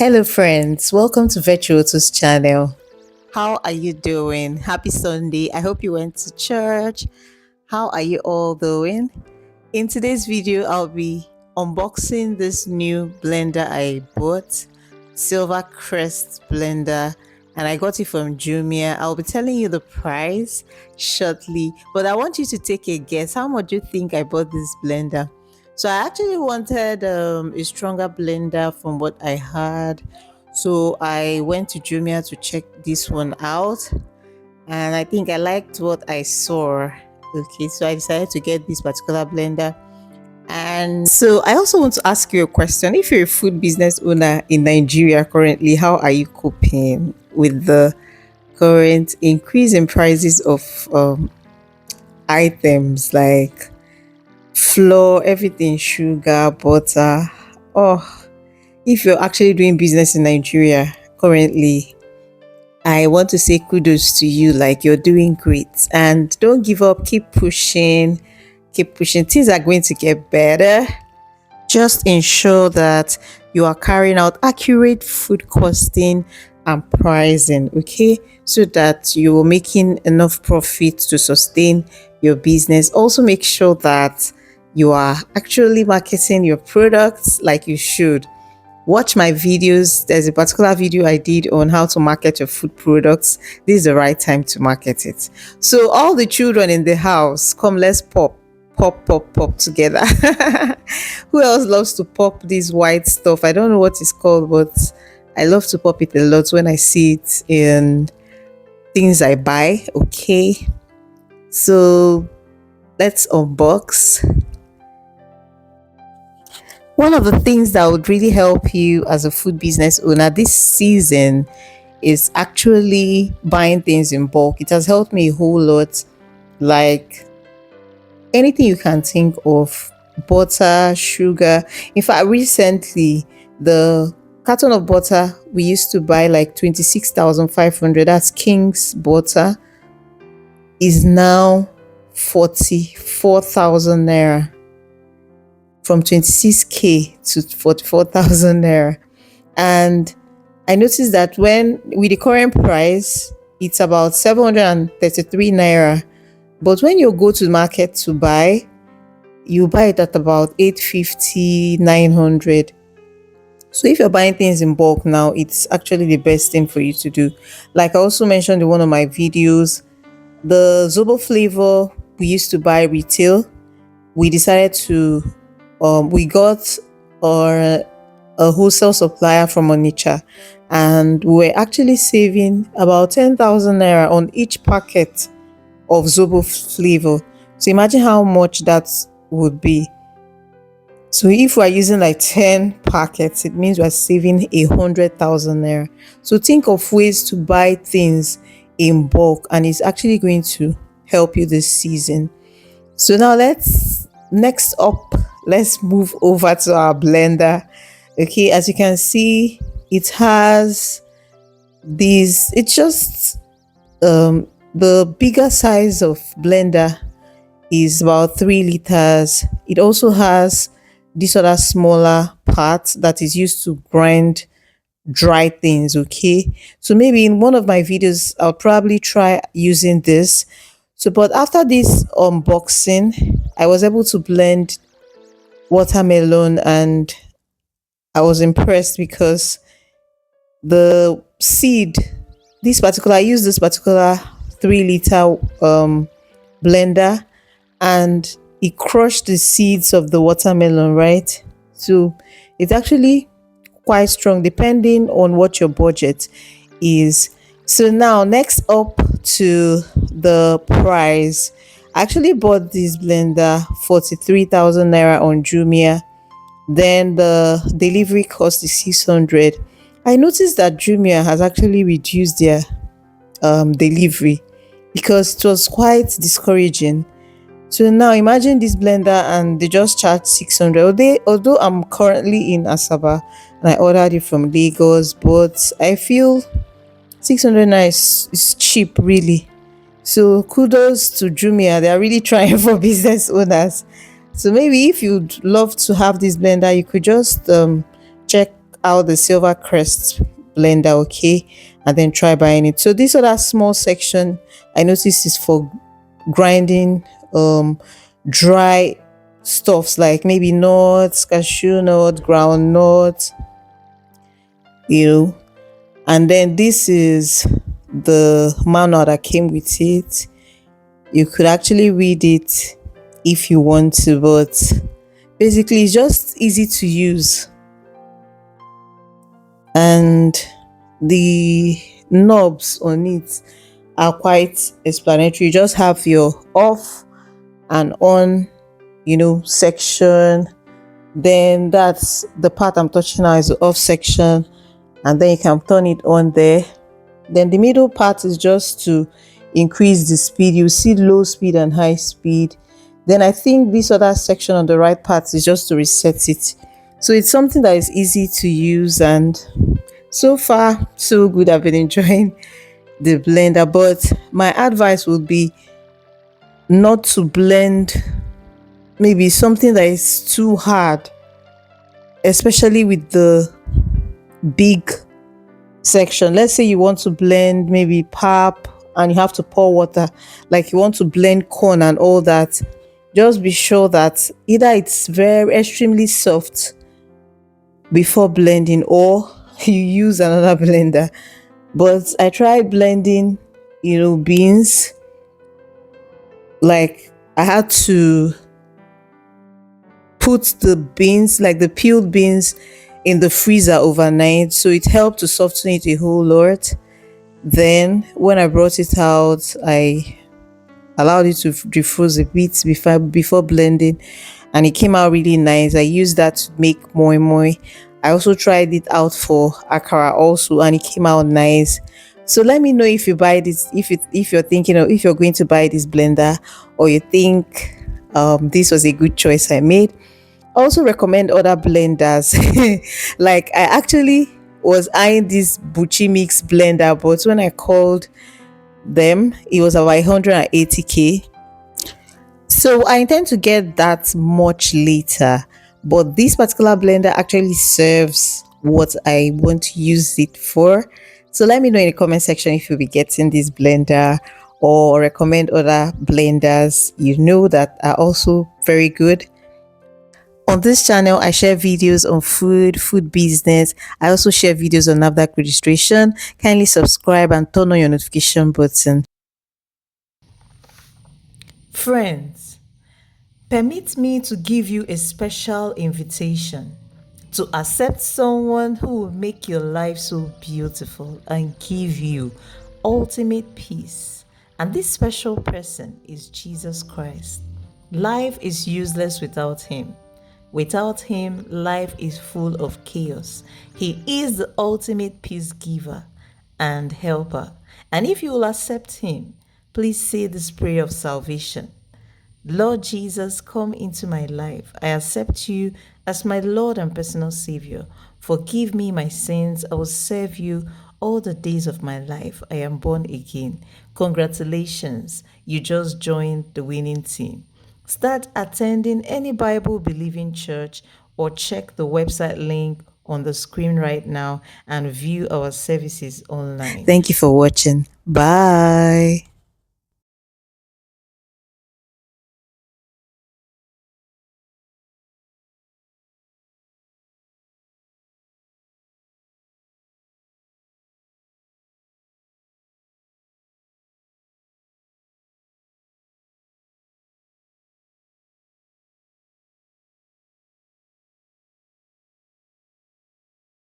Hello, friends. Welcome to Virtuoso's channel. How are you doing? Happy Sunday. I hope you went to church. How are you all doing? In today's video, I'll be unboxing this new blender I bought, Silver Crest Blender, and I got it from Jumia. I'll be telling you the price shortly, but I want you to take a guess. How much do you think I bought this blender? So I actually wanted a stronger blender from what I had. So I went to Jumia to check this one out, and I think I liked what I saw. Okay, so I decided to get this particular blender. And so I also want to ask you a question. If you're a food business owner in Nigeria currently, how are you coping with the current increase in prices of items like flour, everything, sugar, butter? Oh, if you're actually doing business in Nigeria currently, I want to say kudos to you. Like, you're doing great, and don't give up. Keep pushing. Keep pushing. Things are going to get better. Just ensure that you are carrying out accurate food costing and pricing, okay? So that you're making enough profit to sustain your business. Also, make sure that you are actually marketing your products like you should. Watch my videos. There's a particular video I did on how to market your food products. This is the right time to market it. So all the children in the house, come, let's pop together. Who else loves to pop this white stuff? I don't know what it's called, but I love to pop it a lot when I see it in things I buy. Okay, so let's unbox. One of the things that would really help you as a food business owner this season is actually buying things in bulk. It has helped me a whole lot. Like, anything you can think of, butter, sugar. In fact, recently, the carton of butter we used to buy like 26,500, that's King's butter, is now 44,000 naira, from 26k to 44,000 naira. And I noticed that when with the current price, it's about 733 naira. But when you go to the market to buy, you buy it at about 850, 900. So if you're buying things in bulk now, it's actually the best thing for you to do. Like I also mentioned in one of my videos, the Zobo flavor we used to buy retail, we decided to we got our a wholesale supplier from Onitsha, and we're actually saving about 10,000 naira on each packet of Zobo flavor. So imagine how much that would be. So if we're using like 10 packets, it means we're saving 100,000 naira. So think of ways to buy things in bulk, and it's actually going to help you this season. So now next up, let's move over to our blender. Okay, as you can see, it has these, it's just the bigger size of blender is about 3 liters. It also has this other smaller part that is used to grind dry things. Okay, so maybe in one of my videos I'll probably try using this. So but after this unboxing, I was able to blend watermelon, and I was impressed because the seed, I use this particular 3 liter blender, and it crushed the seeds of the watermelon, right? So it's actually quite strong depending on what your budget is. So now next up to the price. I actually bought this blender 43,000 naira on Jumia. Then the delivery cost is 600. I noticed that Jumia has actually reduced their delivery because it was quite discouraging. So now imagine this blender and they just charge 600. Although I'm currently in Asaba and I ordered it from Lagos, but I feel 600 naira is cheap, really. So kudos to Jumia. They are really trying for business owners. So maybe if you'd love to have this blender, you could just check out the Silver Crest blender, okay, and then try buying it. So this other small section I noticed is for grinding dry stuffs like maybe nuts, cashew nut, ground nut, you know. And then this is the manual that came with it. You could actually read it if you want to, but basically it's just easy to use. And the knobs on it are quite explanatory. You just have your off and on, section. Then that's the part I'm touching now is the off section, and then you can turn it on there. Then the middle part is just to increase the speed. You see low speed and high speed. Then I think this other section on the right part is just to reset it. So it's something that is easy to use, and so far so good. I've been enjoying the blender, but my advice would be not to blend maybe something that is too hard, especially with the big section. Let's say you want to blend maybe pap and you have to pour water, like you want to blend corn and all that. Just be sure that either it's very extremely soft before blending, or you use another blender. But I tried blending, beans. Like I had to put the beans, like the peeled beans, in the freezer overnight, so it helped to soften it a whole lot. Then when I brought it out, I allowed it to defrost a bit before blending, and it came out really nice. I used that to make moi moi. I also tried it out for akara also, and it came out nice. So let me know if you buy this, if you're thinking, or if you're going to buy this blender, or you think this was a good choice I made. I also recommend other blenders. Like I actually was eyeing this Buchi Mix blender, but when I called them, it was about 180k. So I intend to get that much later, but this particular blender actually serves what I want to use it for. So let me know in the comment section if you'll be getting this blender, or recommend other blenders that are also very good. On this channel, I share videos on food business. I also share videos on NAFDAC registration. Kindly subscribe and turn on your notification button. Friends, permit me to give you a special invitation to accept someone who will make your life so beautiful and give you ultimate peace. And this special person is Jesus Christ. Life is useless without him. Without him, life is full of chaos. He is the ultimate peace giver and helper. And if you will accept him, please say this prayer of salvation. Lord Jesus, come into my life. I accept you as my Lord and personal Savior. Forgive me my sins. I will serve you all the days of my life. I am born again. Congratulations, you just joined the winning team. Start attending any Bible believing church, or check the website link on the screen right now and view our services online. Thank you for watching. Bye.